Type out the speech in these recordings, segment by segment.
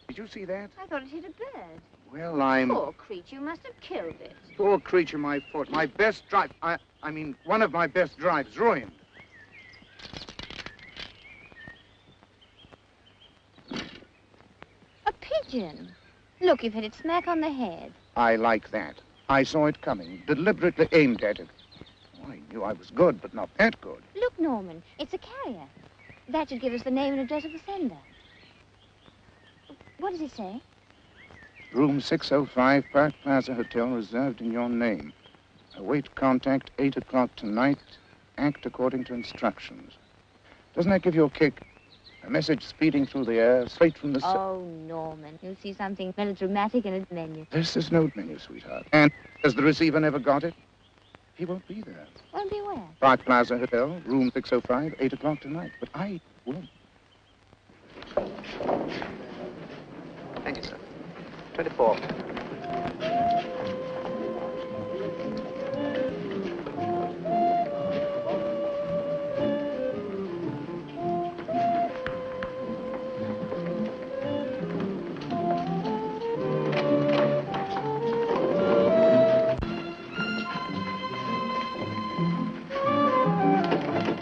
Did you see that? I thought it hit a bird. Well, I'm... Poor creature, you must have killed it. Poor creature, my foot. My best drive... I mean, one of my best drives ruined. A pigeon. Look, you've hit it smack on the head. I like that. I saw it coming, deliberately aimed at it. Oh, I knew I was good, but not that good. Look, Norman, it's a carrier. That should give us the name and address of the sender. What does it say? Room 605, Park Plaza Hotel, reserved in your name. Await contact 8 o'clock tonight. Act according to instructions. Doesn't that give you a kick? A message speeding through the air, straight from the... Oh, Norman, you'll see something melodramatic in a menu. This is note menu, sweetheart. And has the receiver never got it? He won't be there. Won't be where? Park Plaza Hotel, room 605, 8 o'clock tonight. But I won't. Thank you, sir. 24.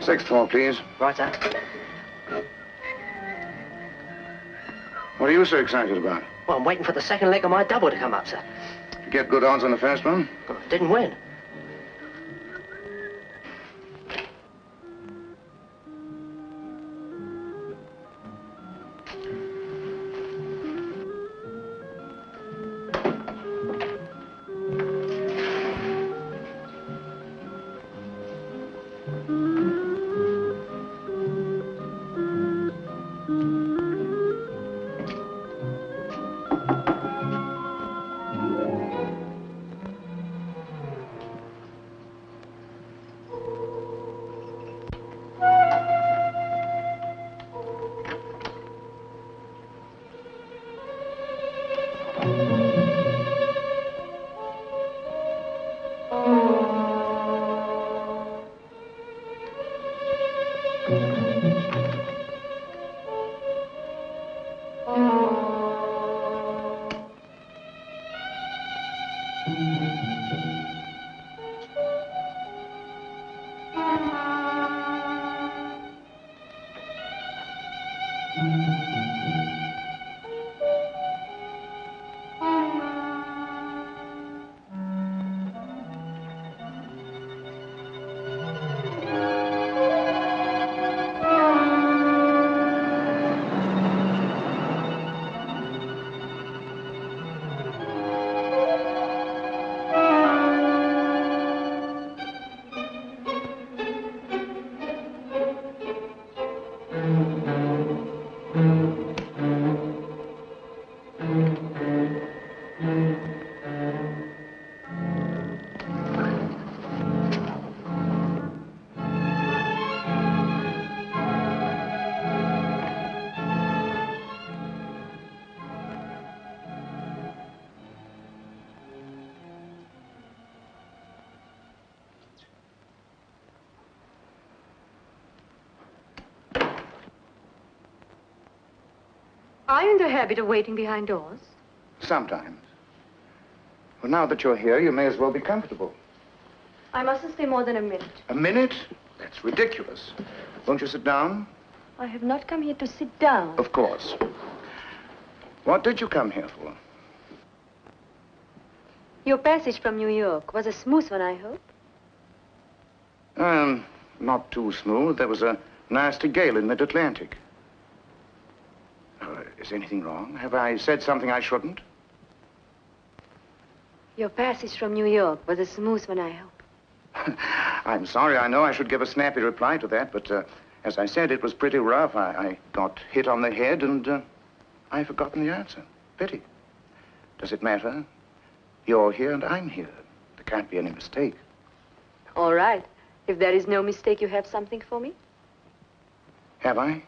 Sixth floor, please. Right, sir. What are you so excited about? Well, I'm waiting for the second leg of my double to come up, sir. You get good odds on the first one? Well, I didn't win. Are you in the habit of waiting behind doors? Sometimes. Well, now that you're here, you may as well be comfortable. I mustn't stay more than a minute. A minute? That's ridiculous. Won't you sit down? I have not come here to sit down. Of course. What did you come here for? Your passage from New York was a smooth one, I hope. Not too smooth. There was a nasty gale in mid-Atlantic. Is anything wrong? Have I said something I shouldn't? Your passage from New York was a smooth one, I hope. I'm sorry. I know I should give a snappy reply to that, but as I said, it was pretty rough. I got hit on the head, and I've forgotten the answer. Pity. Does it matter? You're here, and I'm here. There can't be any mistake. All right. If there is no mistake, you have something for me? Have I?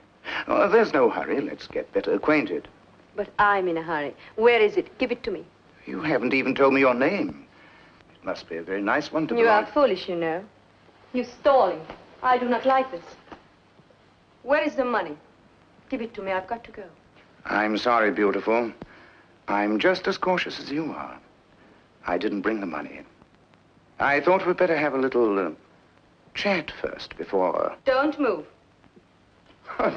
Oh, there's no hurry. Let's get better acquainted. But I'm in a hurry. Where is it? Give it to me. You haven't even told me your name. It must be a very nice one to You belong... are foolish, you know. You're stalling. I do not like this. Where is the money? Give it to me. I've got to go. I'm sorry, beautiful. I'm just as cautious as you are. I didn't bring the money. I thought we'd better have a little chat first before... Don't move.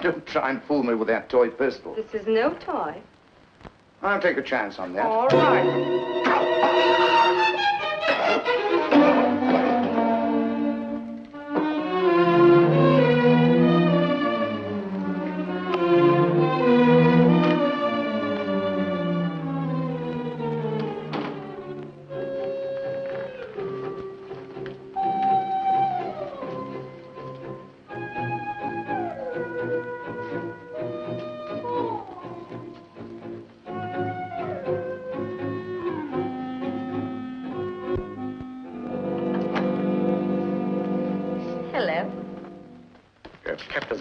Don't try and fool me with that toy pistol. This is no toy. I'll take a chance on that. All right.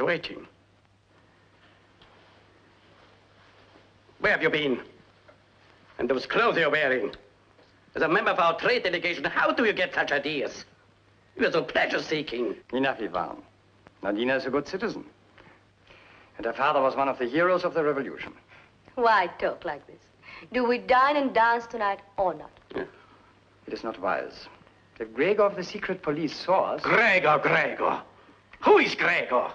Waiting. Where have you been? And those clothes you're wearing? As a member of our trade delegation, how do you get such ideas? You're so pleasure-seeking. Enough, Ivan. Nadina is a good citizen. And her father was one of the heroes of the revolution. Why talk like this? Do we dine and dance tonight or not? Yeah. It is not wise. If Gregor of the secret police saw us... Gregor! Who is Gregor?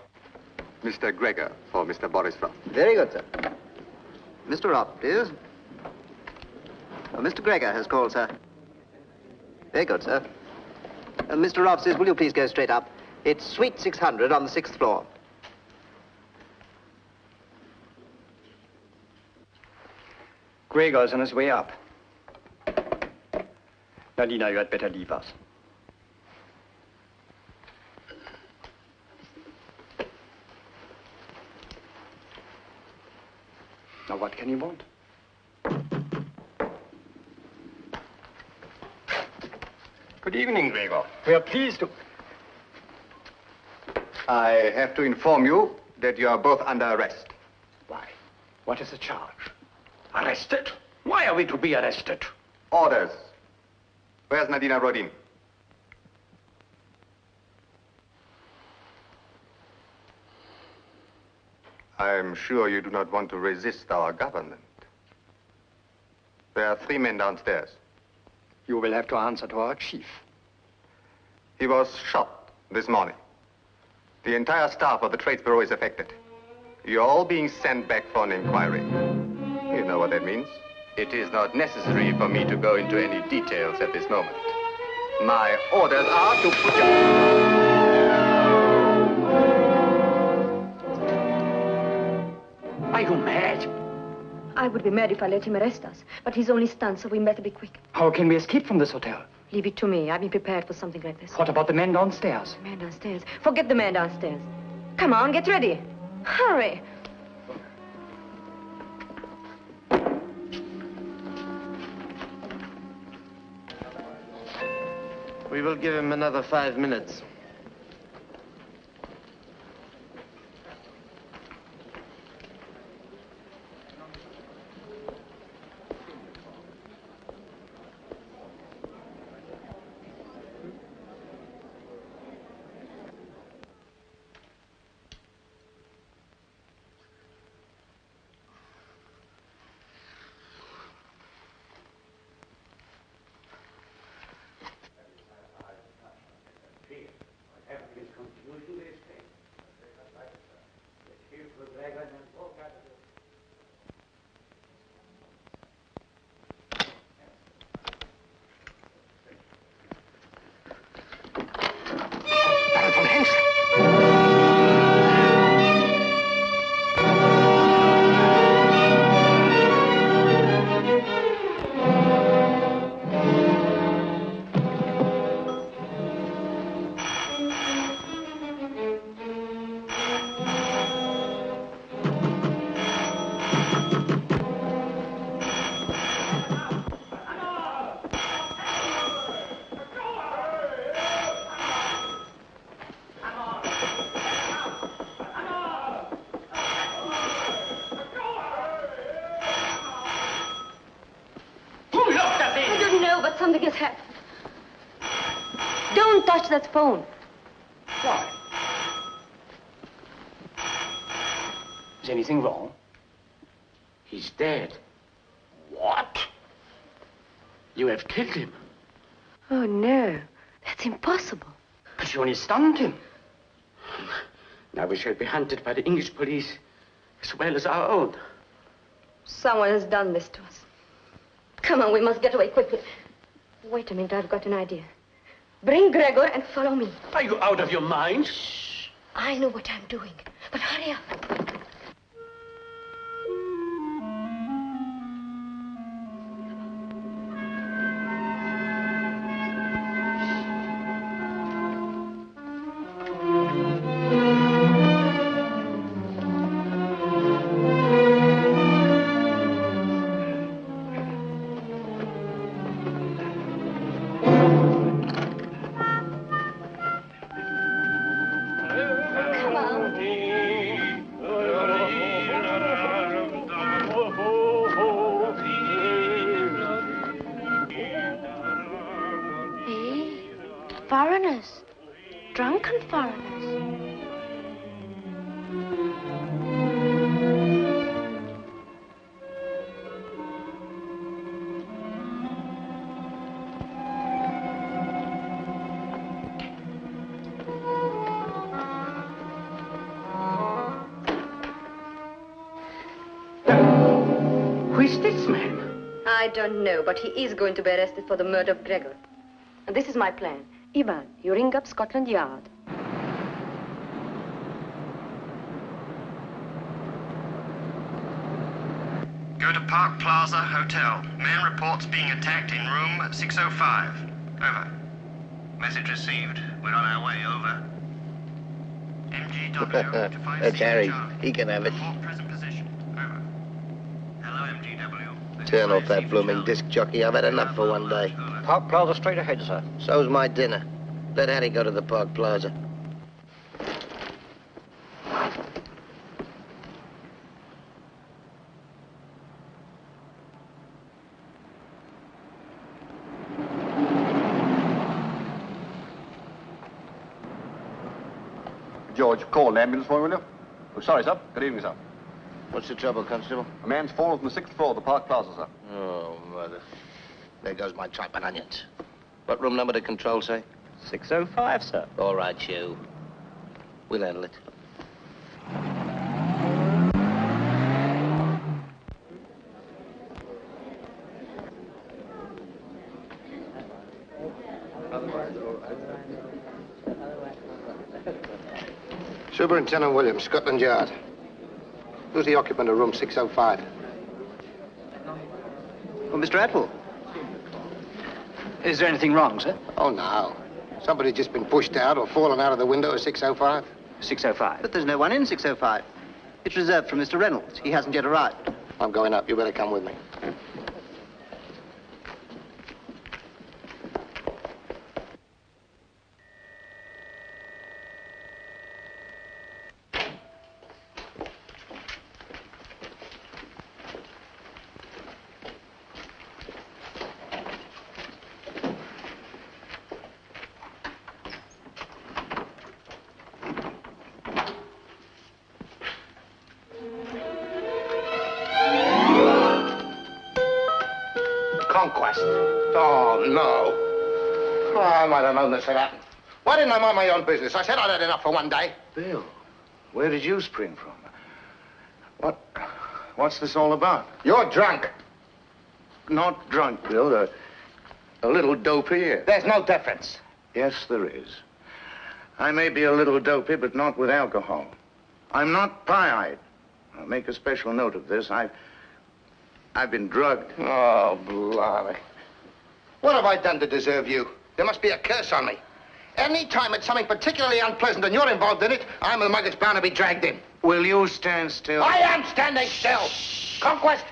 Mr. Gregor for Mr. Boris Rupp. Very good, sir. Mr. Rupp, please. Mr. Gregor has called, sir. Very good, sir. Mr. Rupp says, will you please go straight up? It's suite 600 on the 6th floor. Gregor's on his way up. Nadina, you had better leave us. Now, what can you want? Good evening, Gregor. We are pleased to... I have to inform you that you are both under arrest. Why? What is the charge? Arrested? Why are we to be arrested? Orders. Where's Nadina Rodin? I'm sure you do not want to resist our government. There are 3 men downstairs. You will have to answer to our chief. He was shot this morning. The entire staff of the Trades Bureau is affected. You're all being sent back for an inquiry. You know what that means? It is not necessary for me to go into any details at this moment. My orders are to put you... Are you mad? I would be mad if I let him arrest us, but he's only stunned, so we better be quick. How can we escape from this hotel? Leave it to me. I've been prepared for something like this. What about the men downstairs? Man downstairs. Forget the man downstairs. Come on, get ready. Hurry. We will give him another 5 minutes. Something has happened. Don't touch that phone. Why? Is anything wrong? He's dead. What? You have killed him. Oh, no. That's impossible. But you only stunned him. Now we shall be hunted by the English police as well as our own. Someone has done this to us. Come on, we must get away quickly. Wait a minute, I've got an idea. Bring Gregor and follow me. Are you out of your mind? Shh. I know what I'm doing. But hurry up. Foreigners. Drunken foreigners. Who is this man? I don't know, but he is going to be arrested for the murder of Gregor. And this is my plan. Ivan, you ring up Scotland Yard. Go to Park Plaza Hotel. Man reports being attacked in room 605. Over. Message received. We're on our way. Over. MGW to 5 That's Harry. He can have it. Report present position. Over. Hello, MGW. Turn off that blooming disc jockey. I've had enough for one day. Park Plaza straight ahead, sir. So's my dinner. Let Hattie go to the Park Plaza. George, call an ambulance for me, will you? Oh, sorry, sir. Good evening, sir. What's the trouble, Constable? A man's fallen from the 6th floor of the Park Plaza, sir. Oh, mother. There goes my tripe and onions. What room number did control say? 605, sir. All right, you. We'll handle it. Superintendent Williams, Scotland Yard. Who's the occupant of room 605? Oh, Mr. Atwell. Is there anything wrong, sir? Oh, no. Somebody's just been pushed out or fallen out of the window of 605. 605? But there's no one in 605. It's reserved for Mr. Reynolds. He hasn't yet arrived. I'm going up. You better come with me. Conquest. Oh, no. Oh, I might have known this had happened. Why didn't I mind my own business? I said I'd had enough for one day. Bill, where did you spring from? What's this all about? You're drunk. Not drunk, Bill. A little dopey. There's no difference. Yes, there is. I may be a little dopey, but not with alcohol. I'm not pie-eyed. I'll make a special note of this. I've been drugged. Oh, blimey. What have I done to deserve you? There must be a curse on me. Any time it's something particularly unpleasant and you're involved in it, I'm the mug that's bound to be dragged in. Will you stand still? I am standing still. Conquest.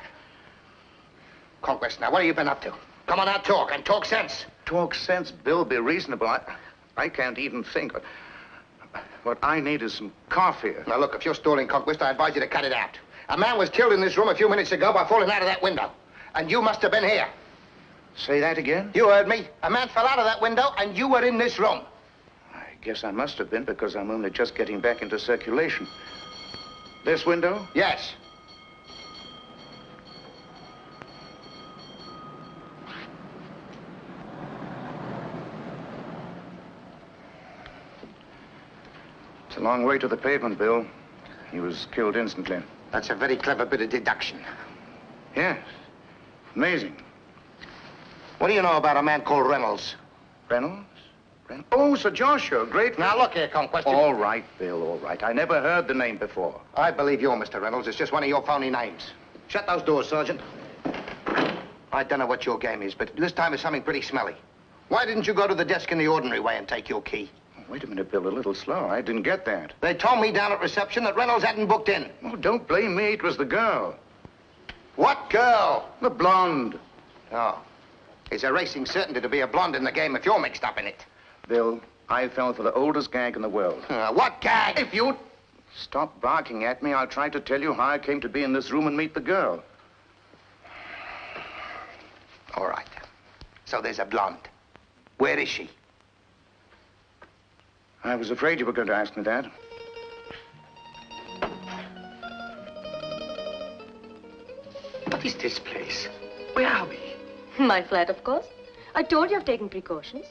Conquest, now, what have you been up to? Come on out, talk, and talk sense. Talk sense, Bill. Be reasonable. I can't even think. What I need is some coffee. Now, look, if you're stalling, Conquest, I advise you to cut it out. A man was killed in this room a few minutes ago by falling out of that window. And you must have been here. Say that again? You heard me. A man fell out of that window, and you were in this room. I guess I must have been, because I'm only just getting back into circulation. This window? Yes. It's a long way to the pavement, Bill. He was killed instantly. That's a very clever bit of deduction. Yes. Amazing. What do you know about a man called Reynolds? Reynolds? Oh, Sir Joshua, great... Now, look here, Conquest. All right, Bill, all right. I never heard the name before. I believe you're Mr. Reynolds. It's just one of your phony names. Shut those doors, Sergeant. I don't know what your game is, but this time it's something pretty smelly. Why didn't you go to the desk in the ordinary way and take your key? Oh, wait a minute, Bill, a little slow. I didn't get that. They told me down at reception that Reynolds hadn't booked in. Oh, don't blame me. It was the girl. What girl? The blonde. Oh. It's a racing certainty to be a blonde in the game if you're mixed up in it. Bill, I fell for the oldest gag in the world. What gag? If you... Stop barking at me. I'll try to tell you how I came to be in this room and meet the girl. All right. So there's a blonde. Where is she? I was afraid you were going to ask me that. What is this place? Where are we? My flat, of course. I told you I've taken precautions.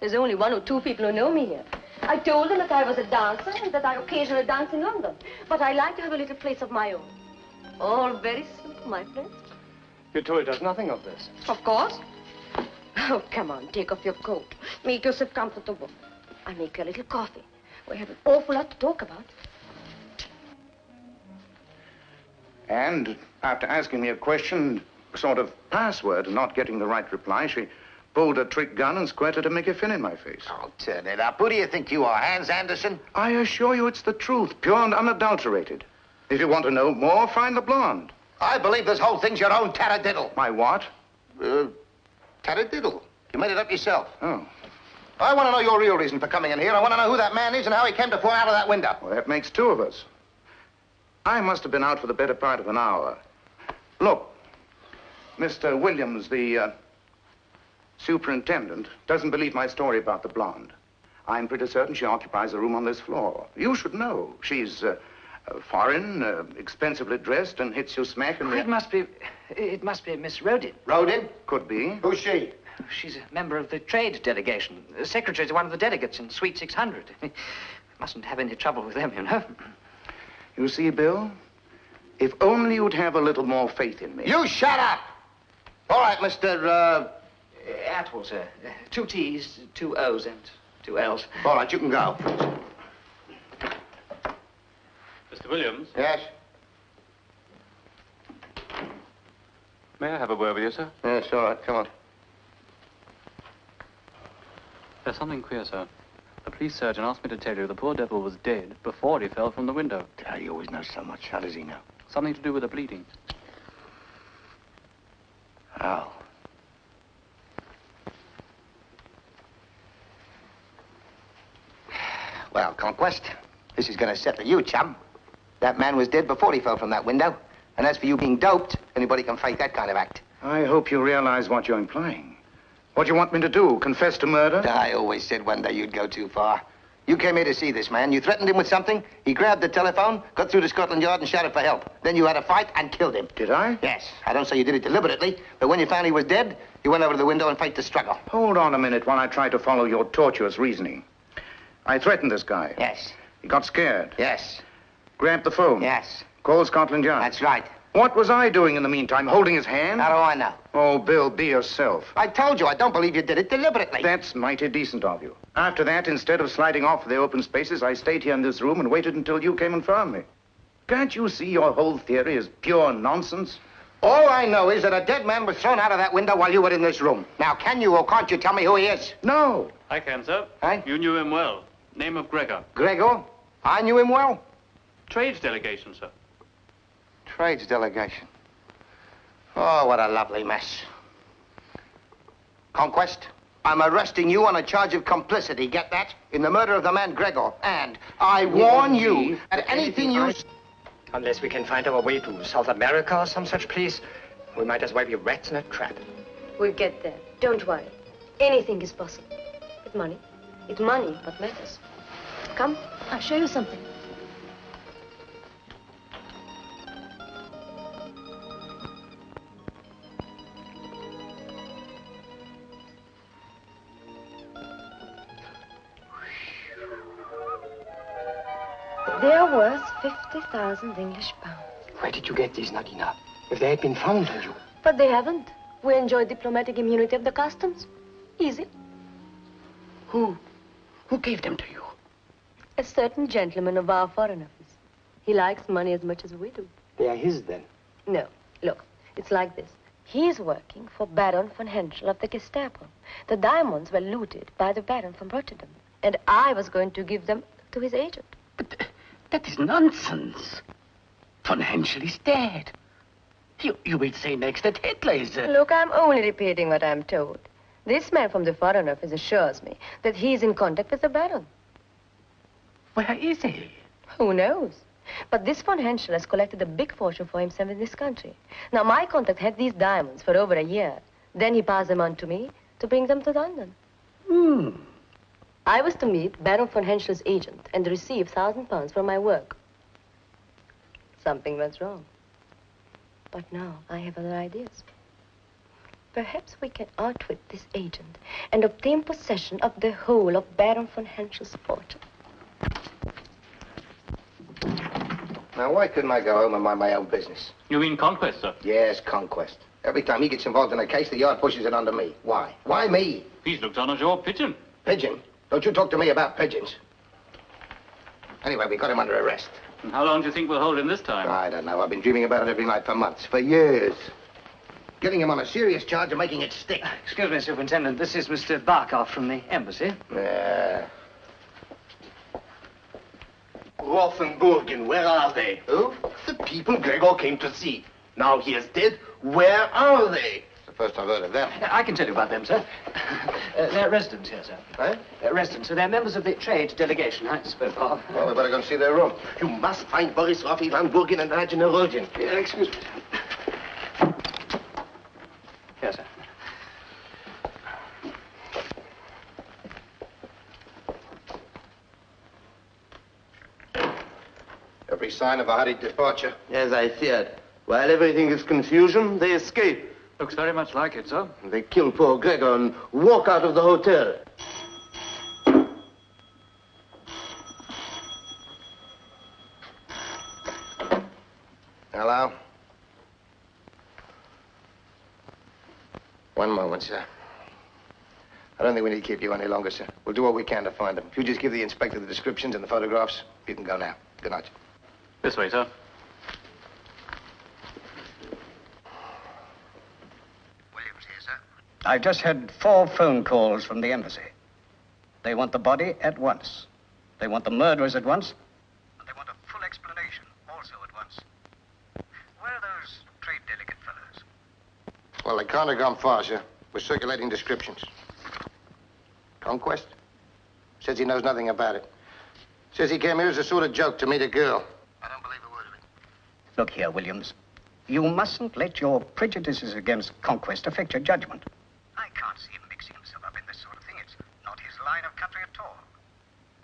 There's only 1 or 2 people who know me here. I told them that I was a dancer and that I occasionally dance in London. But I like to have a little place of my own. All very simple, my friend. You told us nothing of this. Of course. Oh, come on, take off your coat. Make yourself comfortable. I'll make you a little coffee. We have an awful lot to talk about. And after asking me a question, sort of password, and not getting the right reply, she pulled a trick gun and squirted a Mickey Finn in my face. Oh, turn it up. Who do you think you are, Hans Anderson? I assure you it's the truth, pure and unadulterated. If you want to know more, find the blonde. I believe this whole thing's your own taradiddle. My what? Taradiddle. You made it up yourself. Oh. I want to know your real reason for coming in here. I want to know who that man is and how he came to fall out of that window. Well, that makes 2 of us. I must have been out for the better part of an hour. Look, Mr. Williams, the superintendent, doesn't believe my story about the blonde. I'm pretty certain she occupies a room on this floor. You should know. She's foreign, expensively dressed, and hits you smack in the... It must be Miss Rodin. Rodin? Could be. Who's she? She's a member of the trade delegation. The secretary to one of the delegates in Suite 600. Mustn't have any trouble with them, you know. You see, Bill, if only you'd have a little more faith in me. You shut up! All right, Mr. Atwell, sir. 2 T's, 2 O's, and 2 L's. All right, you can go. Mr. Williams? Yes? May I have a word with you, sir? Yes, all right, come on. There's something queer, sir. The police surgeon asked me to tell you the poor devil was dead before he fell from the window. He always knows so much. How does he know? Something to do with the bleeding. Oh. Well, Conquest, this is going to settle you, chum. That man was dead before he fell from that window. And as for you being doped, anybody can fake that kind of act. I hope you realize what you're implying. What do you want me to do? Confess to murder? I always said one day you'd go too far. You came here to see this man. You threatened him with something. He grabbed the telephone, got through to Scotland Yard and shouted for help. Then you had a fight and killed him. Did I? Yes. I don't say you did it deliberately, but when you found he was dead, you went over to the window and faked the struggle. Hold on a minute while I try to follow your tortuous reasoning. I threatened this guy. Yes. He got scared. Yes. Grabbed the phone. Yes. Called Scotland Yard. That's right. What was I doing in the meantime? Holding his hand? How do I know? Oh, Bill, be yourself. I told you, I don't believe you did it deliberately. That's mighty decent of you. After that, instead of sliding off for the open spaces, I stayed here in this room and waited until you came and found me. Can't you see your whole theory is pure nonsense? All I know is that a dead man was thrown out of that window while you were in this room. Now, can you or can't you tell me who he is? No. I can, sir. Hey? You knew him well. Name of Gregor. Gregor? I knew him well. Trades delegation, sir. Trades delegation. Oh, what a lovely mess. Conquest, I'm arresting you on a charge of complicity, get that? In the murder of the man Gregor. And I warn you that anything you... Unless we can find our way to South America or some such place, we might as well be rats in a trap. We'll get there. Don't worry. Anything is possible. With money. It's money what matters. Come, I'll show you something. They're worth 50,000 English pounds. Where did you get these, Nadina? If they had been found on you. But they haven't. We enjoy diplomatic immunity of the customs. Easy. Who gave them to you? A certain gentleman of our Foreign Office. He likes money as much as we do. They are his, then? No. Look, it's like this. He's working for Baron von Henschel of the Gestapo. The diamonds were looted by the Baron from Rotterdam. And I was going to give them to his agent. But that is nonsense. Von Henschel is dead. You will say next that Hitler is... Look, I'm only repeating what I'm told. This man from the Foreign Office assures me that he's in contact with the Baron. Where is he? Who knows? But this von Henschel has collected a big fortune for himself in this country. Now, my contact had these diamonds for over a year. Then he passed them on to me to bring them to London. I was to meet Baron von Henschel's agent and receive £1,000 for my work. Something went wrong. But now I have other ideas. Perhaps we can outwit this agent and obtain possession of the whole of Baron von Henschel's fortune. Now, why couldn't I go home and mind my own business? You mean Conquest, sir? Yes, Conquest. Every time he gets involved in a case, the yard pushes it onto me. Why? Why me? He's looked on as your pigeon. Pigeon? Don't you talk to me about pigeons. Anyway, we got him under arrest. And how long do you think we'll hold him this time? I don't know. I've been dreaming about it every night for months, for years. Getting him on a serious charge of making it stick. Excuse me, Superintendent. This is Mr. Bartok from the embassy. Yeah. Rothenburgen, where are they? Who? The people Gregor came to see. Now he is dead. Where are they? It's the first I've heard of them. I can tell you about them, sir. They're residents here, sir. Eh? Residents. So they're members of the trade delegation I spoke of. Well, we better go and see their room. You must find Boris Raffi van Burgen and Rajin Rodin. Excuse me, sir. Yes, sir. Every sign of a hurried departure. As I feared. While everything is confusion, they escape. Looks very much like it, sir. They kill poor Gregor and walk out of the hotel. Hello? One moment, sir. I don't think we need to keep you any longer, sir. We'll do what we can to find them. If you just give the inspector the descriptions and the photographs, you can go now. Good night. This way, sir. Williams here, sir. I've just had 4 phone calls from the embassy. They want the body at once. They want the murderers at once. And they want a full explanation also at once. Where are those trade delegate fellows? Well, they can't have gone far, sir. We're circulating descriptions. Conquest? Says he knows nothing about it. Says he came here as a sort of joke to meet a girl. I don't believe a word of it. Look here, Williams. You mustn't let your prejudices against Conquest affect your judgment. I can't see him mixing himself up in this sort of thing. It's not his line of country at all.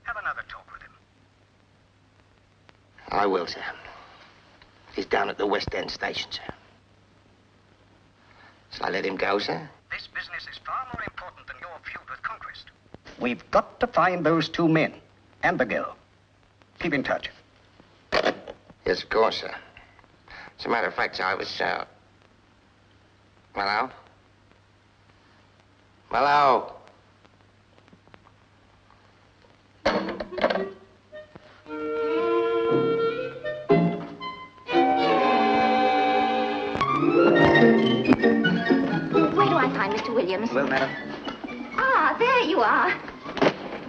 Have another talk with him. I will, sir. He's down at the West End station, sir. Shall I let him go, sir? This business is far more important than your feud with Conquest. We've got to find those 2 men and the girl. Keep in touch. Yes, of course, sir. As a matter of fact, sir, I was, Hello? Hello? Where do I find Mr. Williams? Well, madam. Ah, there you are.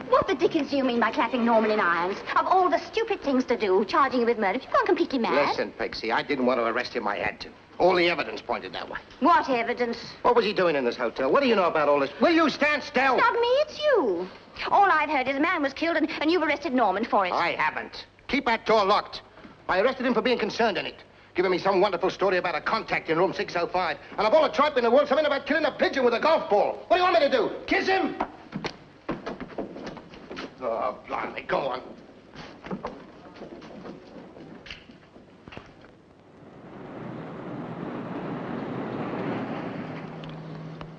What the dickens do you mean by clapping Norman in irons? Of all the stupid things to do, charging him with murder, you've gone completely mad. Listen, Pixie, I didn't want to arrest him. I had to. All the evidence pointed that way. What evidence? What was he doing in this hotel? What do you know about all this? Will you stand still? Not me, it's you. All I've heard is a man was killed and you've arrested Norman for it. I haven't. Keep that door locked. I arrested him for being concerned in it. Giving me some wonderful story about a contact in room 605. And of all the tripe in the world, something about killing a pigeon with a golf ball. What do you want me to do? Kiss him? Oh, blimey, go on.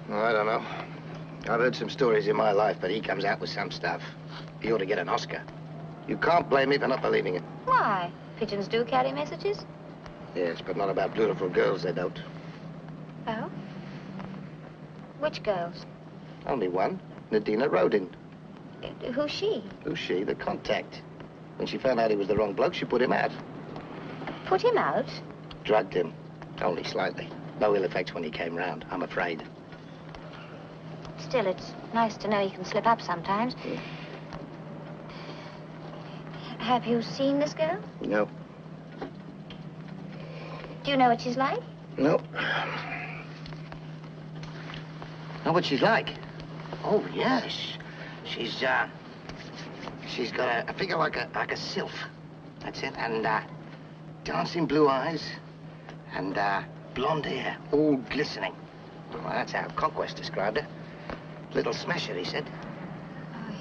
Well, I don't know. I've heard some stories in my life, but he comes out with some stuff. He ought to get an Oscar. You can't blame me for not believing it. Why? Pigeons do carry messages? Yes, but not about beautiful girls, they don't. Oh? Which girls? Only one, Nadina Rodin. Who's she? Who's she? The contact. When she found out he was the wrong bloke, she put him out. Put him out? Drugged him. Only slightly. No ill effects when he came round, I'm afraid. Still, it's nice to know you can slip up sometimes. Yeah. Have you seen this girl? No. Do you know what she's like? No. Know what she's like? Oh, yes. She's got a figure like a sylph. That's it. And, dancing blue eyes. And, blonde hair, all glistening. Well, that's how Conquest described her. Little smasher, he said. Oh,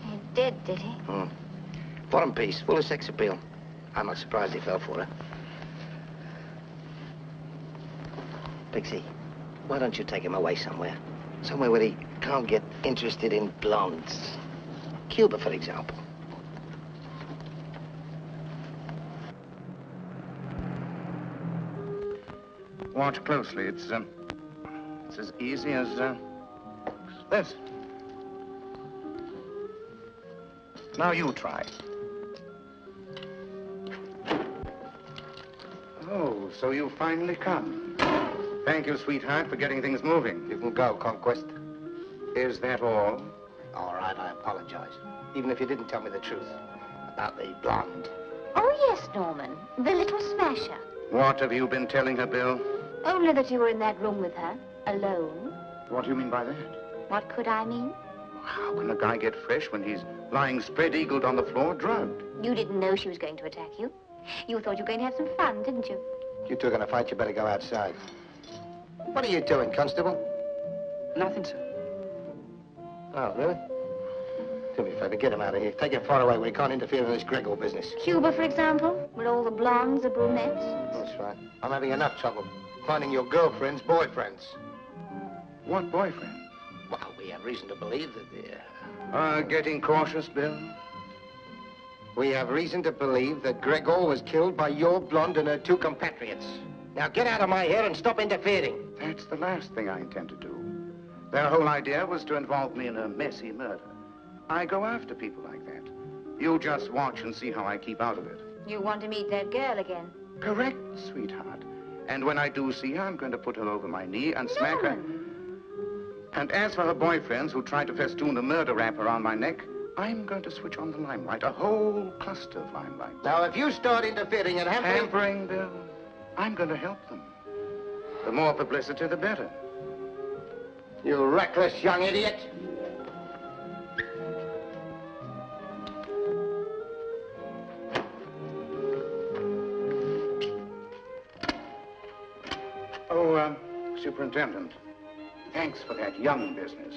he did he? Bottom piece, full of sex appeal. I'm not surprised he fell for her. Pixie, why don't you take him away somewhere? Somewhere where he can't get interested in blondes. Cuba, for example. Watch closely. It's as easy as this. Now you try. Oh, so you finally come. Thank you, sweetheart, for getting things moving. You can go, Conquest. Is that all? All right, I apologize. Even if you didn't tell me the truth about the blonde. Oh, yes, Norman. The little smasher. What have you been telling her, Bill? Only that you were in that room with her, alone. What do you mean by that? What could I mean? How can a guy get fresh when he's lying spread-eagled on the floor, drugged? You didn't know she was going to attack you. You thought you were going to have some fun, didn't you? You two are going to fight, you better go outside. What are you doing, Constable? Nothing, sir. Oh, really? Do me a favor, get him out of here. Take him far away where he can't interfere in this Gregor business. Cuba, for example, where all the blondes are brunettes. That's right. I'm having enough trouble finding your girlfriend's boyfriends. What boyfriend? Well, we have reason to believe that they're... Getting cautious, Bill? We have reason to believe that Gregor was killed by your blonde and her two compatriots. Now get out of my hair and stop interfering. That's the last thing I intend to do. Their whole idea was to involve me in a messy murder. I go after people like that. You just watch and see how I keep out of it. You want to meet that girl again? Correct, sweetheart. And when I do see her, I'm going to put her over my knee and smack her. And as for her boyfriends who try to festoon a murder rap around my neck, I'm going to switch on the limelight, a whole cluster of limelight. Now, if you start interfering and hampering, Bill, I'm going to help them. The more publicity, the better. You reckless young idiot. Oh, Superintendent, thanks for that young business.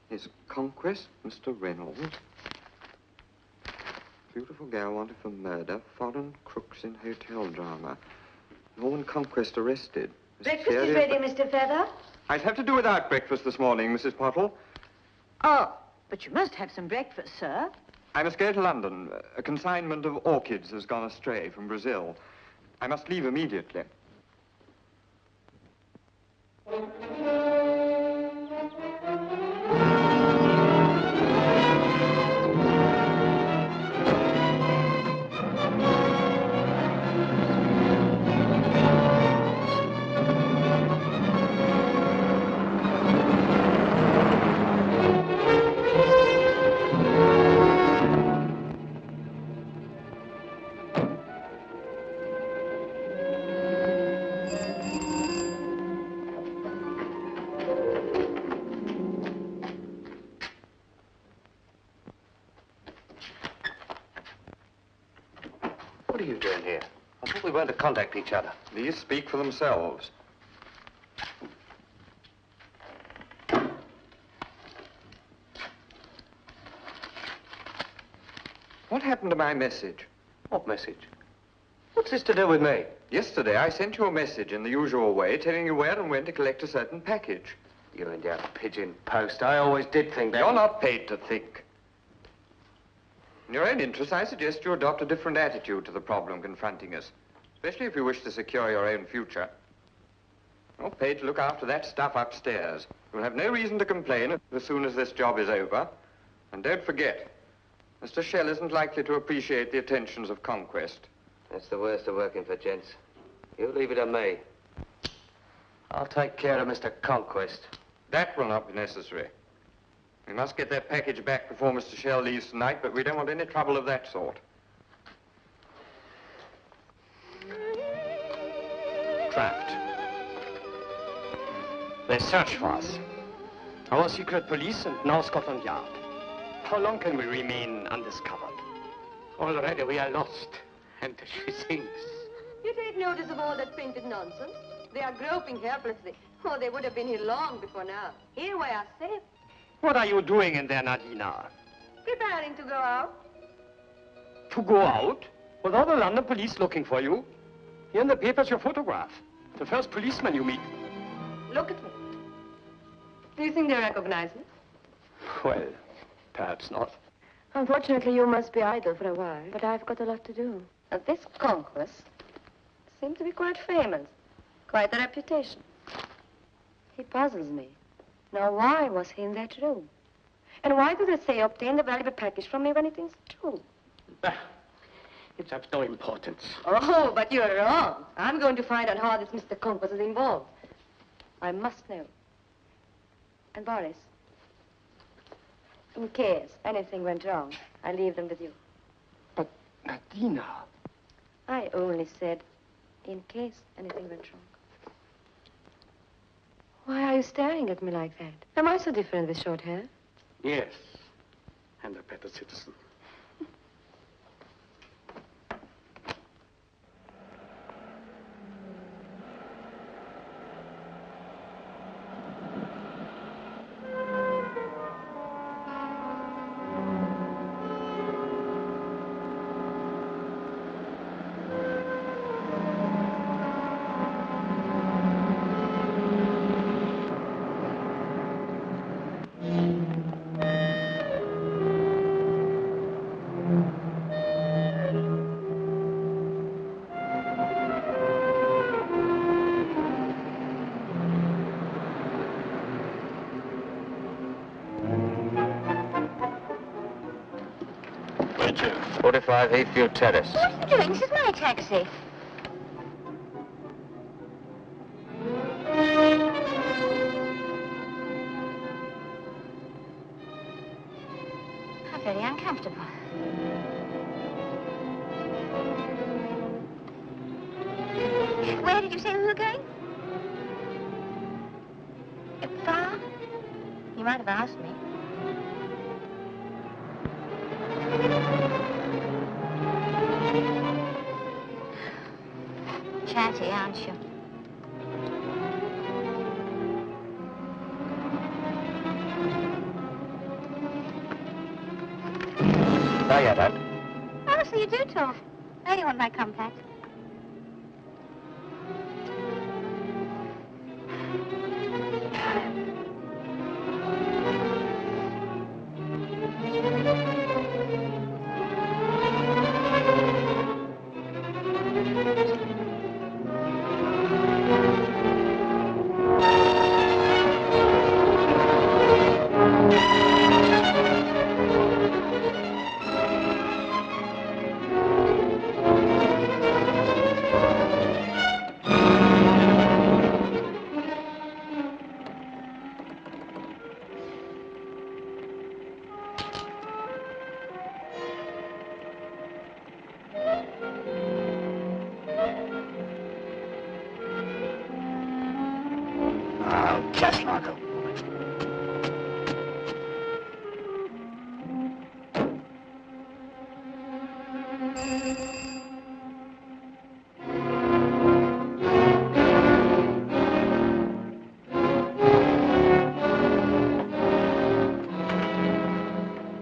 His Conquest, Mr. Reynolds. Beautiful girl wanted for murder. Foreign crooks in hotel drama. Norman Conquest arrested. Breakfast is ready, Mr. Feather. I'd have to do without breakfast this morning, Mrs. Pottle. Oh, but you must have some breakfast, sir. I must go to London. A consignment of orchids has gone astray from Brazil. I must leave immediately. What are you doing here? I thought we weren't to contact each other. These speak for themselves. What happened to my message? What message? What's this to do with me? Yesterday, I sent you a message in the usual way, telling you where and when to collect a certain package. You and your pigeon post. I always did think that... You're not paid to think. In your own interest, I suggest you adopt a different attitude to the problem confronting us, especially if you wish to secure your own future. You're paid to look after that stuff upstairs. You'll have no reason to complain as soon as this job is over. And don't forget, Mr. Shell isn't likely to appreciate the attentions of Conquest. That's the worst of working for gents. You leave it to me. I'll take care of Mr. Conquest. That will not be necessary. We must get that package back before Mr. Shell leaves tonight, but we don't want any trouble of that sort. Trapped. They search for us. Our secret police and now Scotland Yard. How long can we remain undiscovered? Already we are lost, and she sings. You take notice of all that printed nonsense? They are groping helplessly. Oh, they would have been here long before now. Here we are safe. What are you doing in there, Nadina? Preparing to go out. To go out? With all the London police looking for you? Here in the papers your photograph. The first policeman you meet. Look at me. Do you think they recognize me? Well, perhaps not. Unfortunately, you must be idle for a while, but I've got a lot to do. And this Conquest seems to be quite famous. Quite a reputation. He puzzles me. Now, why was he in that room? And why do they say obtain the valuable package from me when it is true? It's of no importance. Oh, but you're wrong. I'm going to find out how this Mr. Conquest is involved. I must know. And Boris, in case anything went wrong, I leave them with you. But, Nadina... I only said, in case anything went wrong. Why are you staring at me like that? Am I so different with short hair? Yes, and a better citizen. Bridget, 45 Hayfield Terrace. What are you doing? This is my taxi. How very uncomfortable. Where did you say we were going? Far? You might have asked me. Chatty, aren't you? No, you don't. Oh, so you do talk. Now you want my compact. Just like a...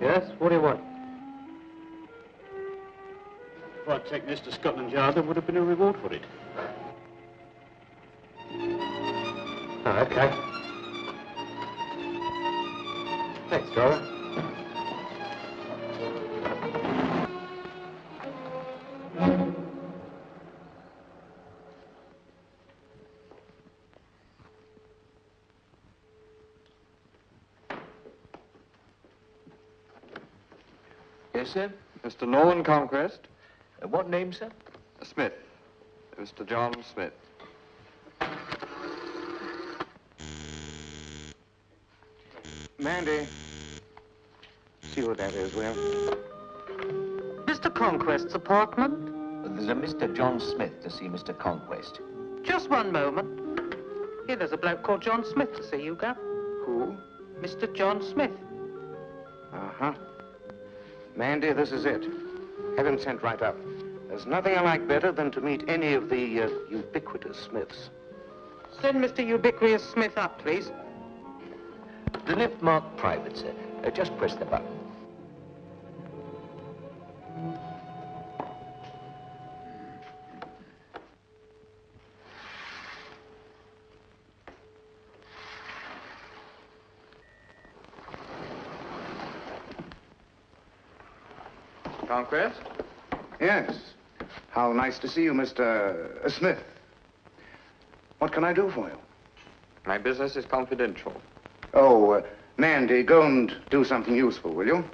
Yes, what do you want? If I'd taken this to Scotland Yard, there would have been a reward for it. Oh, okay. Thanks, Dora. Yes, sir? Mr. Norman Conquest. What name, sir? Smith. Mr. John Smith. Mandy. See what that is, will you? Mr. Conquest's apartment? There's a Mr. John Smith to see Mr. Conquest. Just one moment. Here, there's a bloke called John Smith to see you, Gov. Who? Mr. John Smith. Uh-huh. Mandy, this is it. Have him sent right up. There's nothing I like better than to meet any of the ubiquitous Smiths. Send Mr. Ubiquitous Smith up, please. The lift marked private, sir. Just press the button. Conquest? Yes. How nice to see you, Mr. Smith. What can I do for you? My business is confidential. Oh, Mandy, go and do something useful, will you?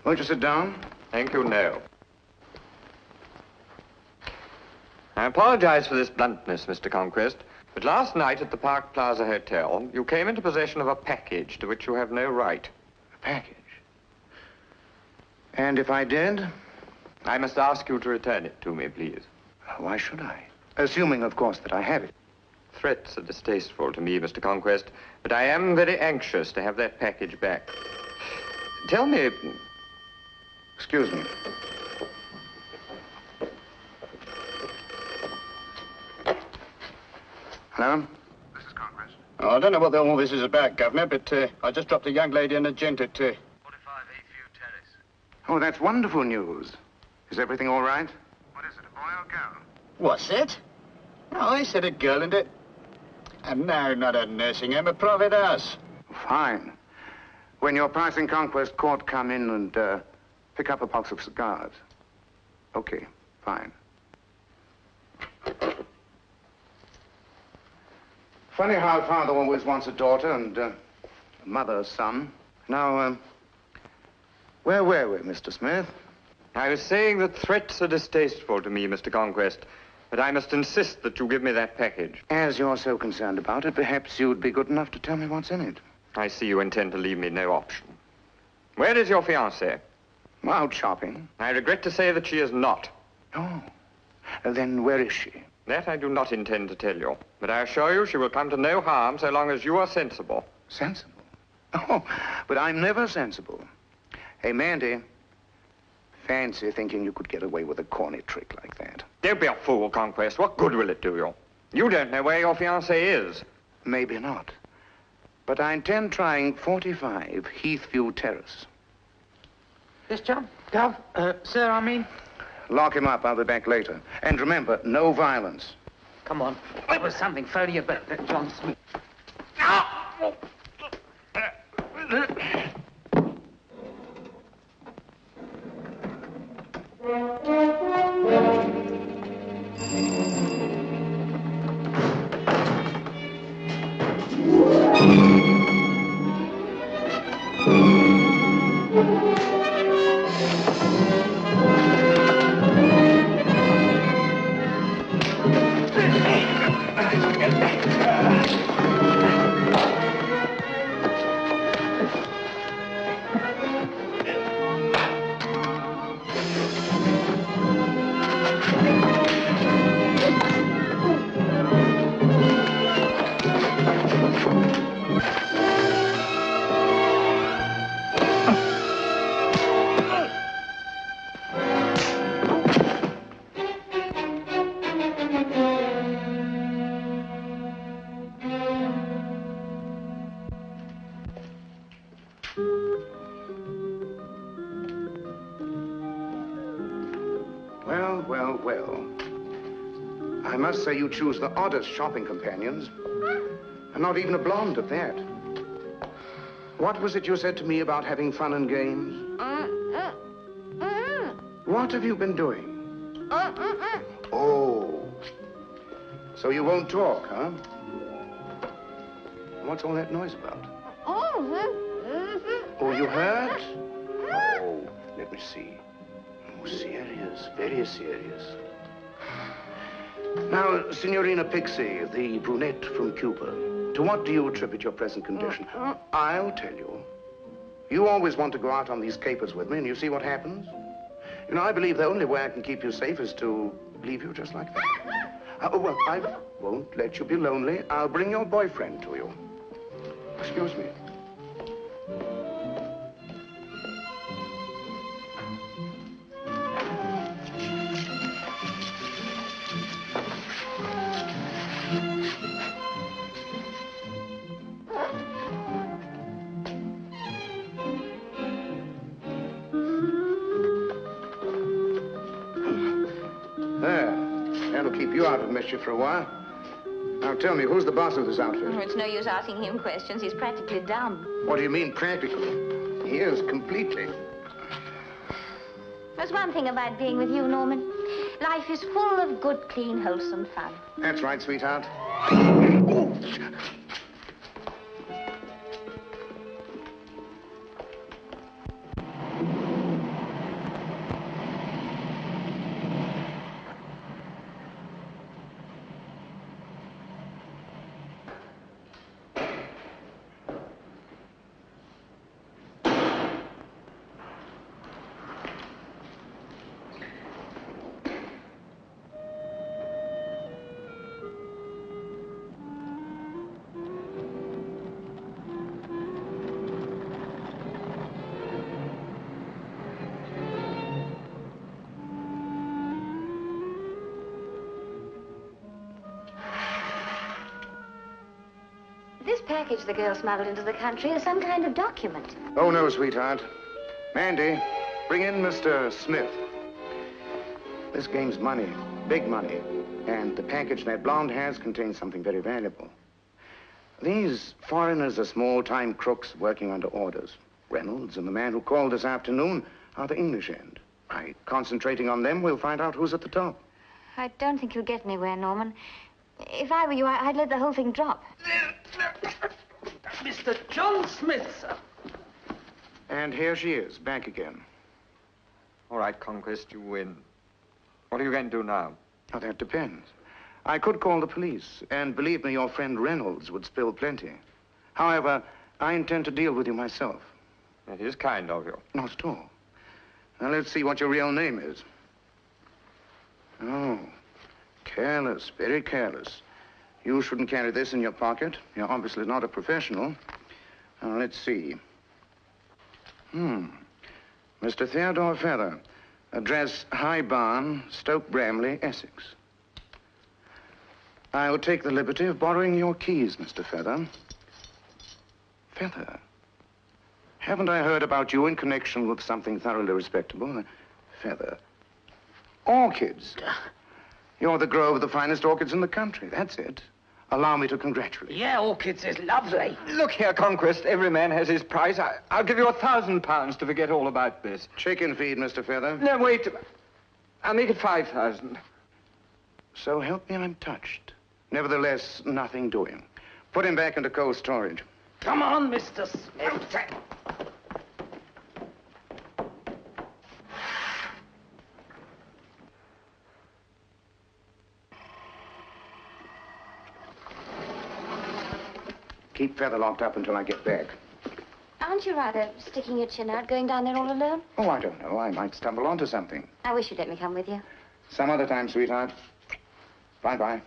Won't you sit down? Thank you, no. I apologize for this bluntness, Mr. Conquest, but last night at the Park Plaza Hotel, you came into possession of a package to which you have no right. A package? And if I did? I must ask you to return it to me, please. Why should I? Assuming, of course, that I have it. Threats are distasteful to me, Mr. Conquest, but I am very anxious to have that package back. Tell me... Excuse me. Hello? This is Conquest. Oh, I don't know what all this is about, Governor, but I just dropped a young lady and a gent at 45 Eastview Terrace. Oh, that's wonderful news. Is everything all right? What is it, a boy or girl? What's it? No, I said a girl and a... And no, not a nursing home, a private house. Fine. When your pricing Conquest court, come in and pick up a box of cigars. Okay, fine. Funny how a father always wants a daughter and a mother a son. Now, where were we, Mr. Smith? I was saying that threats are distasteful to me, Mr. Conquest, but I must insist that you give me that package. As you're so concerned about it, perhaps you'd be good enough to tell me what's in it. I see you intend to leave me no option. Where is your fiancée? Out shopping. I regret to say that she is not. Oh. Then where is she? That I do not intend to tell you, but I assure you she will come to no harm so long as you are sensible. Sensible? Oh, but I'm never sensible. Hey, Mandy, fancy thinking you could get away with a corny trick like that. Don't be a fool, Conquest. What good will it do you? You don't know where your fiancée is. Maybe not. But I intend trying 45 Heathview Terrace. Yes, John? Gov? Sir, I mean... Lock him up. I'll be back later. And remember, no violence. Come on. There was something phony about that John Smith. Well, well, well. I must say you choose the oddest shopping companions. And not even a blonde at that. What was it you said to me about having fun and games? What have you been doing? Oh. So you won't talk, huh? What's all that noise about? Oh, you hurt? Oh, let me see. Oh, serious, very serious. Now, Signorina Pixie, the brunette from Cuba, to what do you attribute your present condition? I'll tell you. You always want to go out on these capers with me, and you see what happens? You know, I believe the only way I can keep you safe is to leave you just like that. Oh, well, I won't let you be lonely. I'll bring your boyfriend to you. Excuse me. That'll keep you out of mischief for a while. Now tell me, who's the boss of this outfit? Oh, it's no use asking him questions. He's practically dumb. What do you mean, practically? He is, completely. There's one thing about being with you, Norman. Life is full of good, clean, wholesome fun. That's right, sweetheart. This package the girl smuggled into the country is some kind of document. Oh, no, sweetheart. Mandy, bring in Mr. Smith. This game's money, big money. And the package that blonde has contains something very valuable. These foreigners are small-time crooks working under orders. Reynolds and the man who called this afternoon are the English end. By concentrating on them, we'll find out who's at the top. I don't think you'll get anywhere, Norman. If I were you, I'd let the whole thing drop. Mr. John Smith, sir. And here she is, back again. All right, Conquest, you win. What are you going to do now? Oh, that depends. I could call the police, and believe me, your friend Reynolds would spill plenty. However, I intend to deal with you myself. That is kind of you. Not at all. Now, let's see what your real name is. Oh, careless, very careless. You shouldn't carry this in your pocket. You're obviously not a professional. Now, let's see. Mr. Theodore Feather. Address High Barn, Stoke Bramley, Essex. I will take the liberty of borrowing your keys, Mr. Feather. Feather? Haven't I heard about you in connection with something thoroughly respectable? Feather. Orchids. You're the grower of the finest orchids in the country. That's it. Allow me to congratulate you. Yeah, orchids is lovely. Look here, Conquest. Every man has his price. I'll give you £1,000 to forget all about this. Chicken feed, Mr. Feather. No, wait. I'll make it 5,000. So help me, I'm touched. Nevertheless, nothing doing. Put him back into cold storage. Come on, Mr. Smith. Keep Feather locked up until I get back. Aren't you rather sticking your chin out, going down there all alone? Oh, I don't know. I might stumble onto something. I wish you'd let me come with you. Some other time, sweetheart. Bye-bye.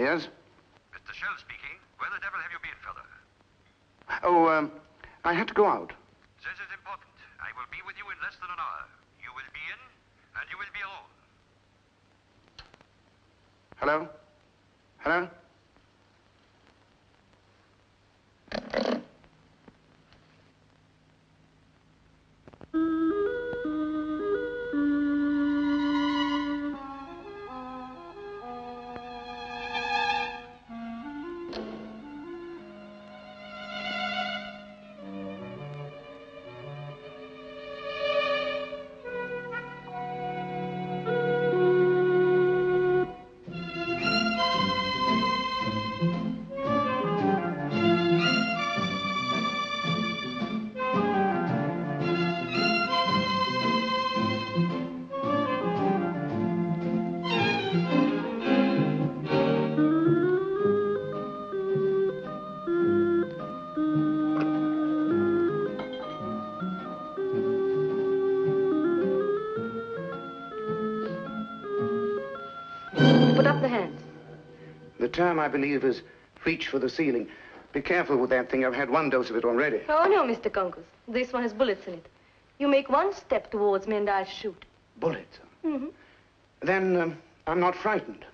Yes? Mr. Shell speaking. Where the devil have you been, fella? Oh, I had to go out. This is important. I will be with you in less than an hour. You will be in, and you will be alone. Hello? Hello? Put up the hands. The term, I believe, is reach for the ceiling. Be careful with that thing. I've had one dose of it already. Oh, no, Mr. Conquest. This one has bullets in it. You make one step towards me and I'll shoot. Bullets? Mm-hmm. Then I'm not frightened.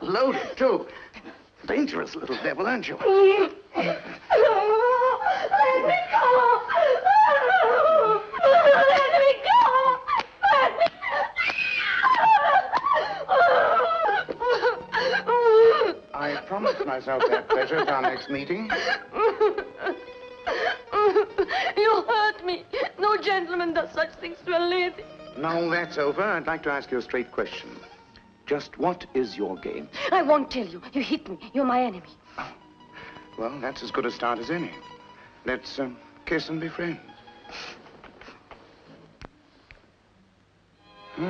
Loaded, too. Dangerous little devil, aren't you? Let me go! Let me go! Let me I promised myself that pleasure at our next meeting. You hurt me. No gentleman does such things to a lady. Now that's over, I'd like to ask you a straight question. Just what is your game? I won't tell you. You hit me. You're my enemy. Well, that's as good a start as any. Let's kiss and be friends. You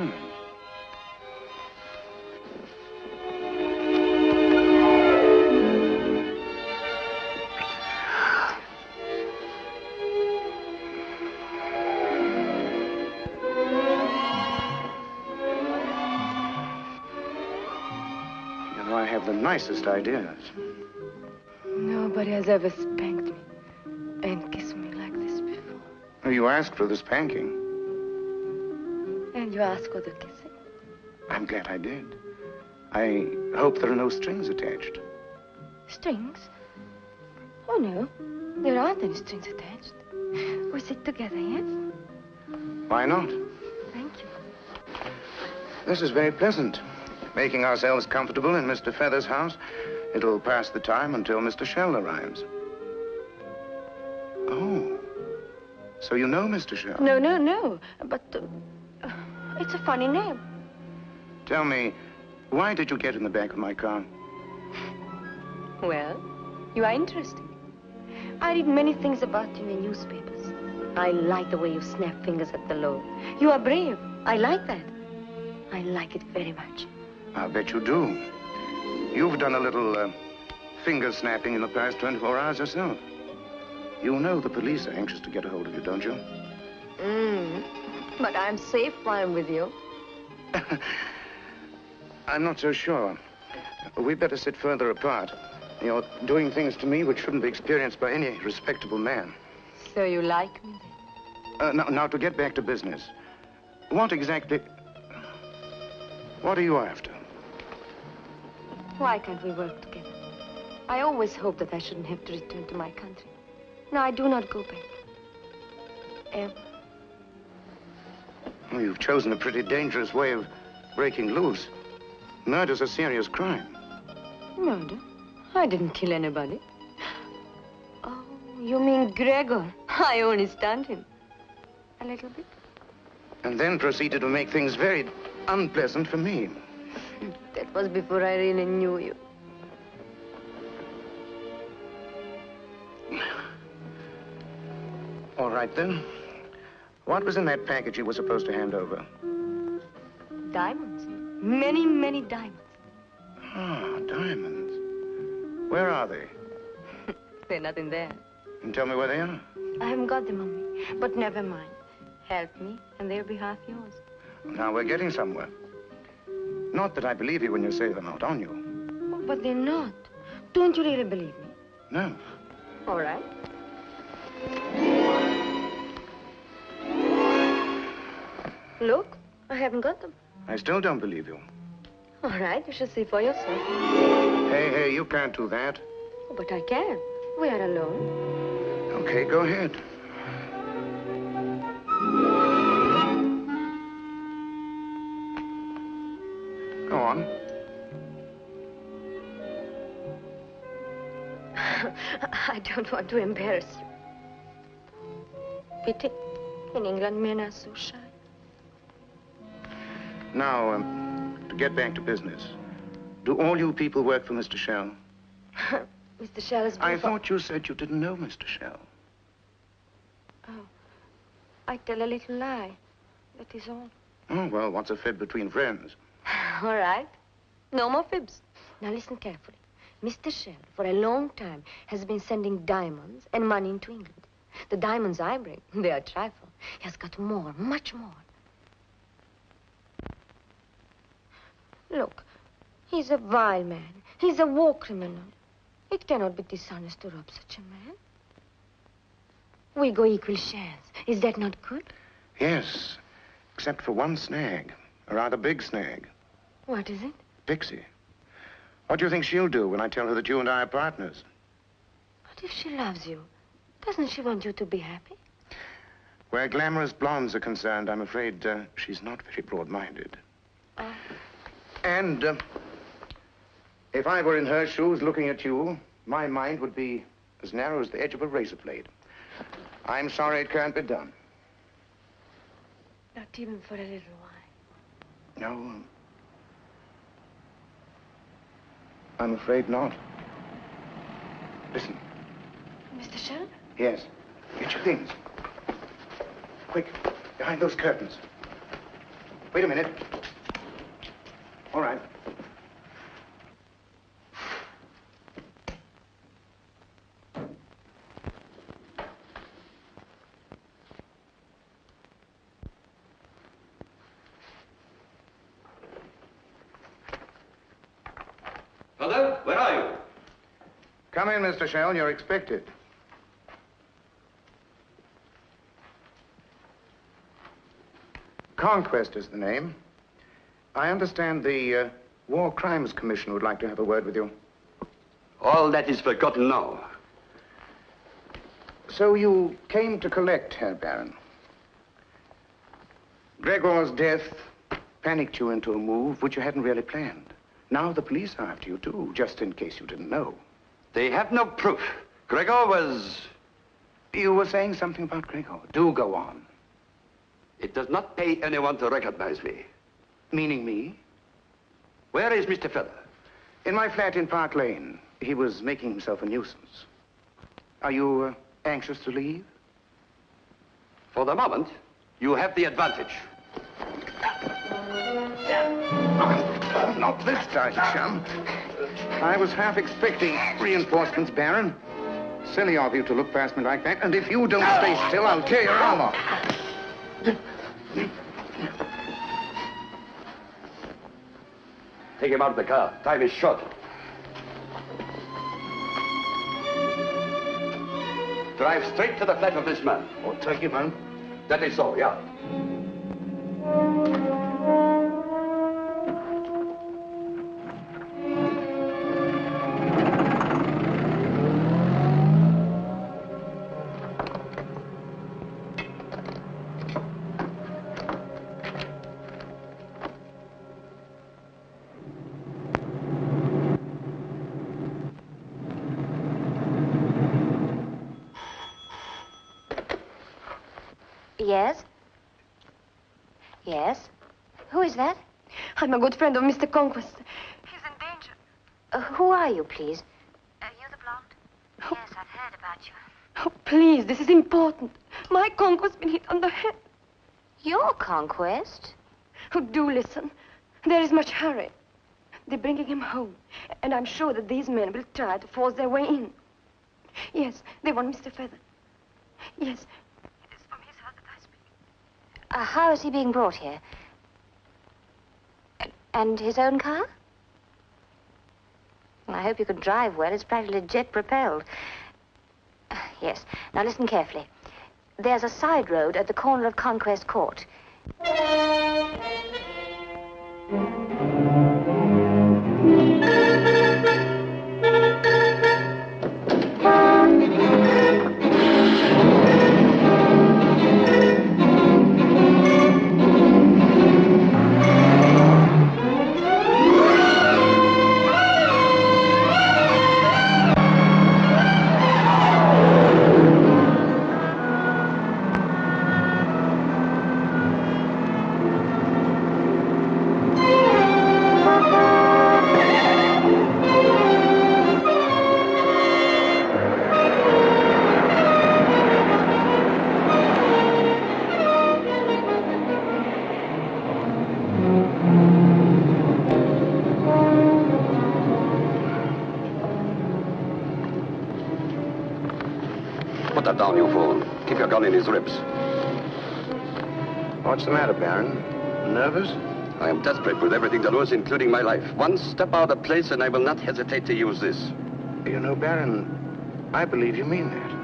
know, I have the nicest ideas. Nobody has ever spanked me and kissed me like this before. Oh, you asked for the spanking. And you asked for the kissing. I'm glad I did. I hope there are no strings attached. Strings? Oh, no. There aren't any strings attached. We sit together, yes? Why not? Thank you. This is very pleasant. Making ourselves comfortable in Mr. Feather's house. It'll pass the time until Mr. Shell arrives. Oh. So you know Mr. Shell? No, no, no. But it's a funny name. Tell me, why did you get in the back of my car? Well, you are interesting. I read many things about you in the newspapers. I like the way you snap fingers at the law. You are brave. I like that. I like it very much. I'll bet you do. You've done a little finger snapping in the past 24 hours yourself. You know the police are anxious to get a hold of you, don't you? But I'm safe while I'm with you. I'm not so sure. We'd better sit further apart. You're doing things to me which shouldn't be experienced by any respectable man. So you like me then? Now, to get back to business. What exactly... What are you after? Why can't we work together? I always hoped that I shouldn't have to return to my country. No, I do not go back. Ever. Well, you've chosen a pretty dangerous way of breaking loose. Murder's a serious crime. Murder? I didn't kill anybody. Oh, you mean Gregor? I only stunned him. A little bit. And then proceeded to make things very unpleasant for me. That was before I really knew you. All right, then. What was in that package you were supposed to hand over? Diamonds. Many, many diamonds. Ah, diamonds. Where are they? They're not in there. And tell me where they are. I haven't got them on me, but never mind. Help me, and they'll be half yours. Now we're getting somewhere. Not that I believe you when you say they're not on you. Oh, but they're not. Don't you really believe me? No. All right. Look, I haven't got them. I still don't believe you. All right, you shall see for yourself. Hey, you can't do that. Oh, but I can. We are alone. Okay, go ahead. Go on. I don't want to embarrass you. Pity. In England, men are so shy. Now, to get back to business. Do all you people work for Mr. Shell? Mr. Shell has been... I thought you said you didn't know Mr. Shell. Oh, I tell a little lie. That is all. Oh, well, what's a fib between friends? All right. No more fibs. Now listen carefully. Mr. Shell, for a long time, has been sending diamonds and money into England. The diamonds I bring, they are trifle. He has got more, much more. Look, he's a vile man. He's a war criminal. It cannot be dishonest to rob such a man. We go equal shares. Is that not good? Yes, except for one snag. A rather big snag. What is it? Pixie. What do you think she'll do when I tell her that you and I are partners? But if she loves you, doesn't she want you to be happy? Where glamorous blondes are concerned, I'm afraid she's not very broad-minded. And if I were in her shoes looking at you, my mind would be as narrow as the edge of a razor blade. I'm sorry it can't be done. Not even for a little while. No, I'm afraid not. Listen. Mr. Shelton? Yes. Get your things. Quick, behind those curtains. Wait a minute. All right. Hello? Where are you? Come in, Mr. Shell. You're expected. Conquest is the name. I understand the War Crimes Commission would like to have a word with you. All that is forgotten now. So you came to collect, Herr Baron. Gregor's death panicked you into a move which you hadn't really planned. Now the police are after you, too, just in case you didn't know. They have no proof. Gregor was... You were saying something about Gregor. Do go on. It does not pay anyone to recognize me. Meaning me? Where is Mr. Feather? In my flat in Park Lane. He was making himself a nuisance. Are you anxious to leave? For the moment, you have the advantage. Not this time, chum. I was half expecting reinforcements, Baron. Silly of you to look past me like that, and if you don't stay still, I'll tear your arm off. Take him out of the car. Time is short. Drive straight to the flat of this man. Oh, take him home. That is so, yeah. Yes? Yes? Who is that? I'm a good friend of Mr. Conquest. He's in danger. Who are you, please? You the blonde? Yes, I've heard about you. Oh, please, this is important. My Conquest's been hit on the head. Your Conquest? Oh, do listen. There is much hurry. They're bringing him home, and I'm sure that these men will try to force their way in. Yes, they want Mr. Feather. Yes, it is from his house that I speak. How is he being brought here? And his own car? I hope you can drive well. It's practically jet-propelled. Yes. Now listen carefully. There's a side road at the corner of Conquest Court. Put that down, you fool. Keep your gun in his ribs. What's the matter, Baron? Nervous? I am desperate with everything to lose, including my life. One step out of place and I will not hesitate to use this. You know, Baron, I believe you mean that.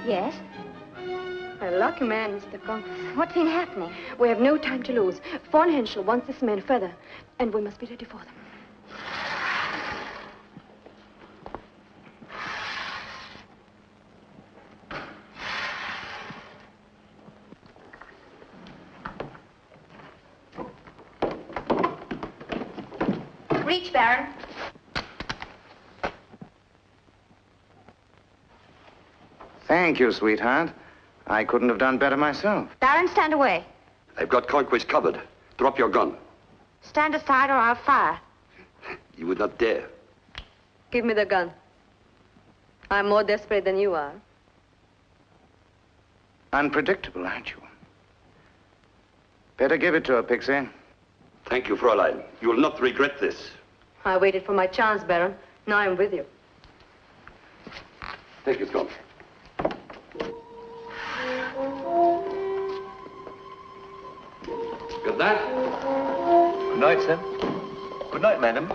Yes? A lucky man, Mr. Conquest. What's been happening? We have no time to lose. Von Henschel wants this man further, and we must be ready for them. Reach, Baron. Thank you, sweetheart. I couldn't have done better myself. Baron, stand away. I've got Conquest covered. Drop your gun. Stand aside or I'll fire. You would not dare. Give me the gun. I'm more desperate than you are. Unpredictable, aren't you? Better give it to her, Pixie. Thank you, Fräulein. You will not regret this. I waited for my chance, Baron. Now I'm with you. Take his gun. Got that? night, sir. Good night, madam.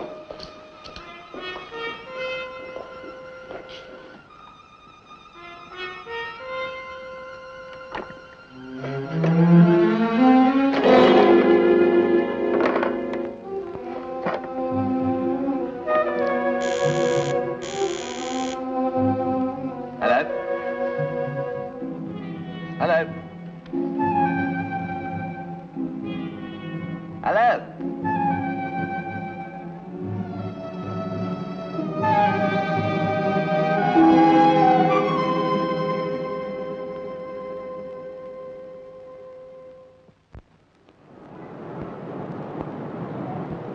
Hello? Hello? Hello?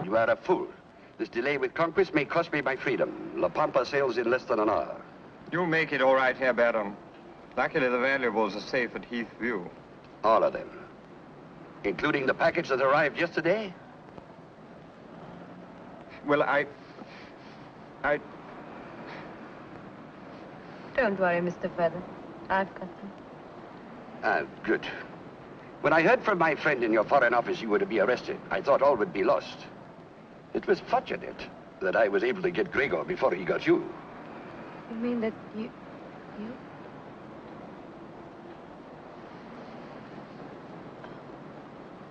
You are a fool. This delay with Conquest may cost me my freedom. La Pampa sails in less than an hour. You'll make it all right, Herr Baron. Luckily, the valuables are safe at Heath View. All of them. Including the package that arrived yesterday? Well, I... Don't worry, Mr. Feather. I've got them. Ah, good. When I heard from my friend in your Foreign Office you were to be arrested, I thought all would be lost. It was fortunate that I was able to get Gregor before he got you. You mean that you...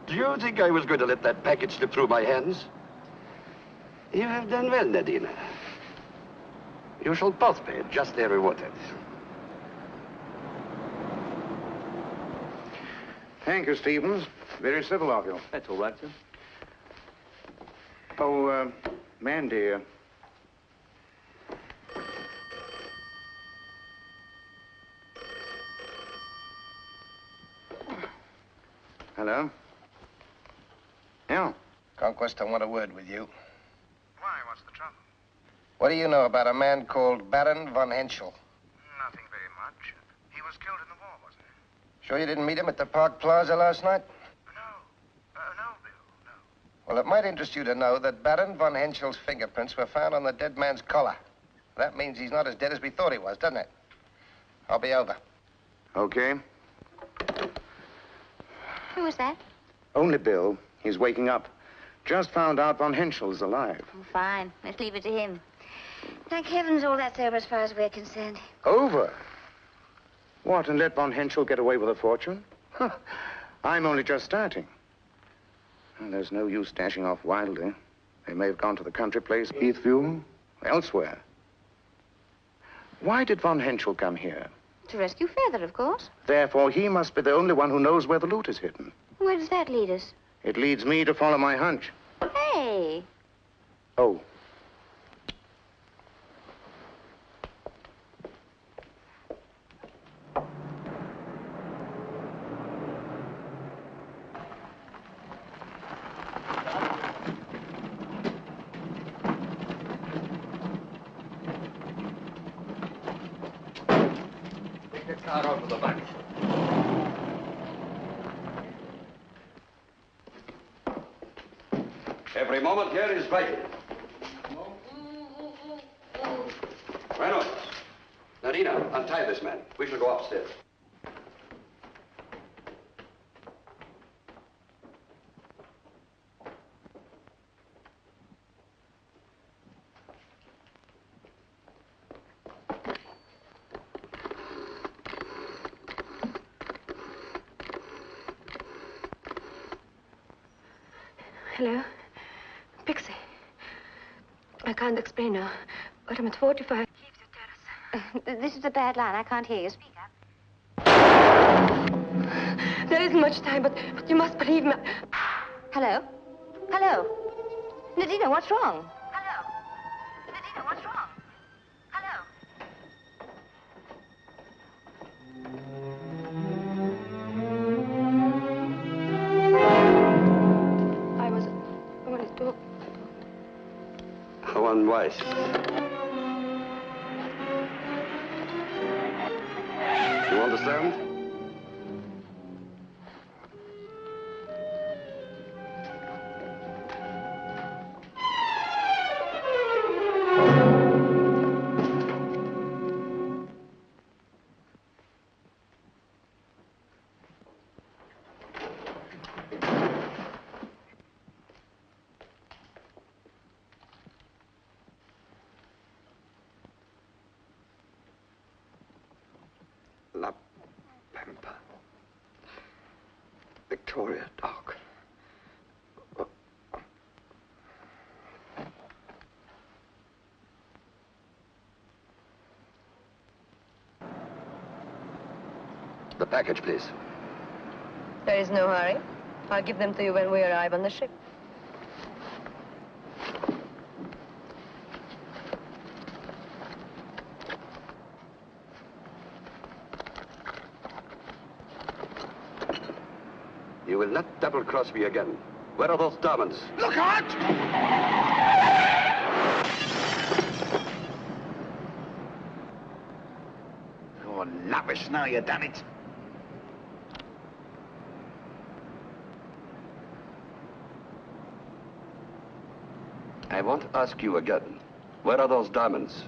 Do you think I was going to let that package slip through my hands? You have done well, Nadina. You shall both pay justly rewarded. Thank you, Stevens. Very civil of you. That's all right, sir. Oh, Mandy. Hello? Yeah. Conquest, I want a word with you. Why? What's the trouble? What do you know about a man called Baron von Henschel? Nothing very much. He was killed in the war, wasn't he? Sure you didn't meet him at the Park Plaza last night? No, Bill, no. Well, it might interest you to know that Baron von Henschel's fingerprints were found on the dead man's collar. That means he's not as dead as we thought he was, doesn't it? I'll be over. Okay. Who was that? Only Bill. He's waking up. Just found out von Henschel's alive. Oh, fine. Let's leave it to him. Thank heavens all that's over as far as we're concerned. Over? What, and let von Henschel get away with a fortune? Huh. I'm only just starting. Well, there's no use dashing off wildly. They may have gone to the country place, Heathview, elsewhere. Why did von Henschel come here? To rescue Feather, of course. Therefore, he must be the only one who knows where the loot is hidden. Where does that lead us? It leads me to follow my hunch. Hey! Oh. Take the car out of the back. Every moment here is vital. Reynolds, Narina, untie this man. We shall go upstairs. Hello? Pixie. I can't explain now, but I'm at 45. This is a bad line. I can't hear you. Speak up. There isn't much time, but you must believe me. Hello? Hello? Nadina, what's wrong? Hello? Nadina, what's wrong? Hello? I wanted to... How unwise. You understand? Victoria, Doc. The package, please. There is no hurry. I'll give them to you when we arrive on the ship. You will not double-cross me again. Where are those diamonds? Look out! Oh, lavish, now you done it. I won't ask you again. Where are those diamonds?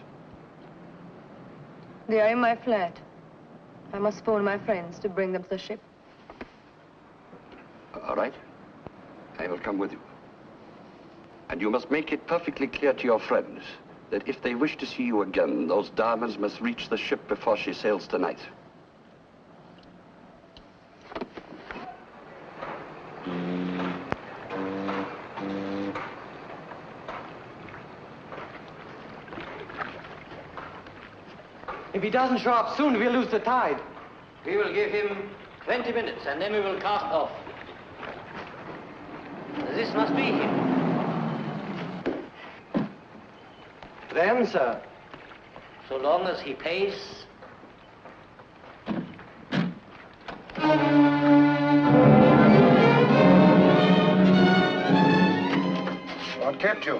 They are in my flat. I must phone my friends to bring them to the ship. All right. I will come with you. And you must make it perfectly clear to your friends that if they wish to see you again, those diamonds must reach the ship before she sails tonight. If he doesn't show up soon, we'll lose the tide. We will give him 20 minutes, and then we will cast off. This must be him. Then, sir. So long as he pays. What kept you?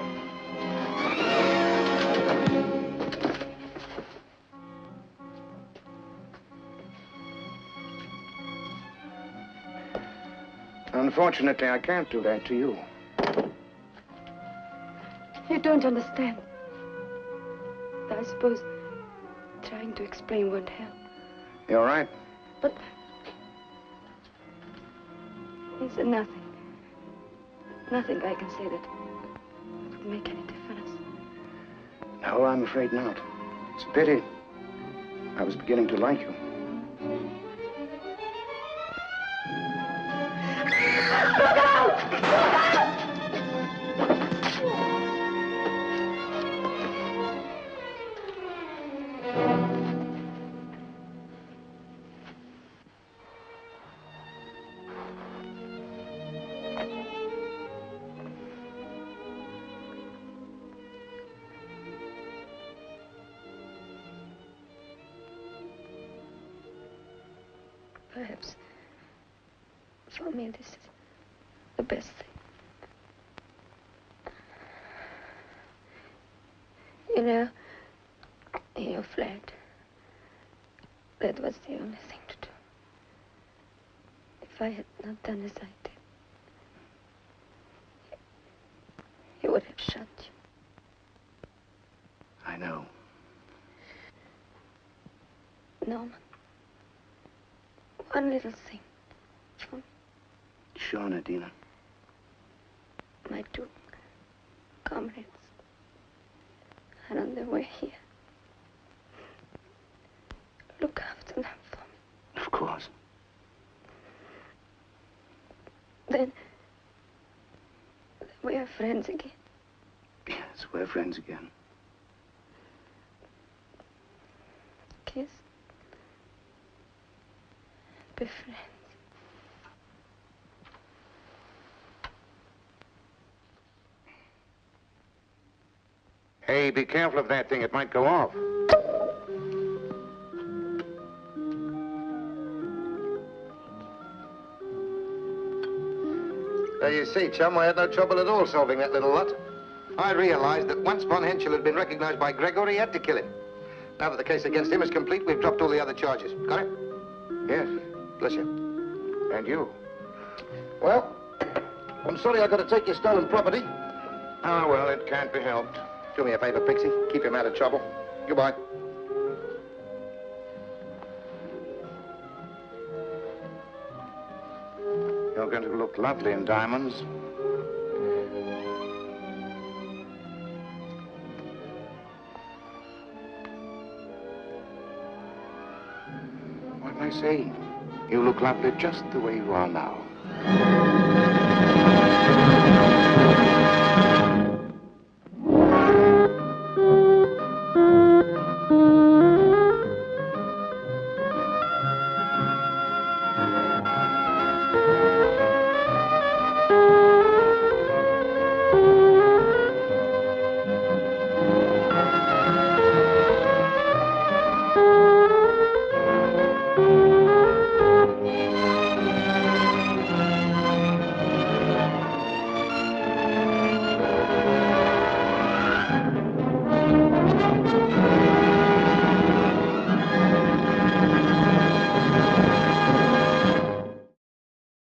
Unfortunately, I can't do that to you. You don't understand. I suppose trying to explain won't help. You're right. But is there nothing I can say that would make any difference? No, I'm afraid not. It's a pity. I was beginning to like you. Look out! Look out! Perhaps for me this is the best thing. You know, in your flat, that was the only thing to do. If I had not done as I did, he would have shot you. I know. Norman, one little thing for me. Sure, Nadina. My two comrades are on their way here. Look after them for me. Of course. Then we are friends again. Yes, we're friends again. Kiss. Be friends. Hey, be careful of that thing. It might go off. There you see, chum, I had no trouble at all solving that little lot. I realized that once Von Henschel had been recognized by Gregor, he had to kill him. Now that the case against him is complete, we've dropped all the other charges. Got it? Yes. Bless you. And you. Well, I'm sorry I got to take your stolen property. Ah, well, it can't be helped. Do me a favor, Pixie. Keep him out of trouble. Goodbye. You're going to look lovely in diamonds. What can I say? You look lovely just the way you are now. Wattis.